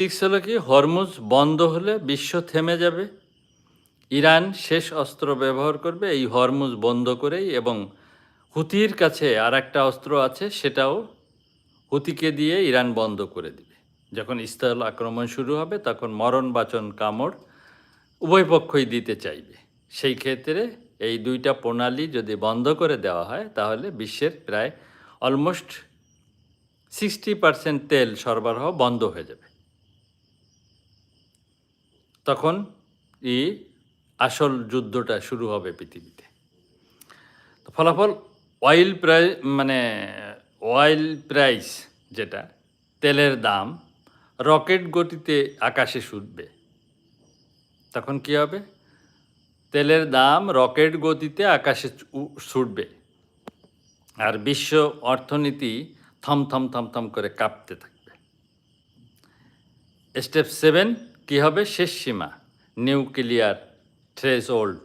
6 হলো কি, হরমুজ বন্ধ হলে বিশ্ব থেমে যাবে। ইরান শেষ অস্ত্র ব্যবহার করবে এই হরমুজ বন্ধ করেই, এবং হুতির কাছে আরেকটা অস্ত্র আছে, সেটাও হুতিকে দিয়ে ইরান বন্ধ করে দিবে। যখন ইসরায়েল আক্রমণ শুরু হবে তখন মরণ বাঁচন কামড় উভয় পক্ষই দিতে চাইবে। সেই ক্ষেত্রে এই ২টা প্রণালী যদি বন্ধ করে দেওয়া হয় তাহলে বিশ্বের প্রায় অলমোস্ট 60% তেল সরবরাহ বন্ধ হয়ে যাবে। তখন আসল যুদ্ধটা শুরু হবে পৃথিবীতে। তো ফলাফল অয়েল প্রাইস, যেটা তেলের দাম রকেট গতিতে আকাশে ছুটবে। তখন কি হবে? তেলের দাম রকেট গতিতে আকাশে ছুটবে, আর বিশ্ব অর্থনীতি থমথম থমথম করে কাঁপতে থাকবে। স্টেপ 7 কি হবে? শেষ সীমা, নিউক্লিয়ার থ্রেশহোল্ড।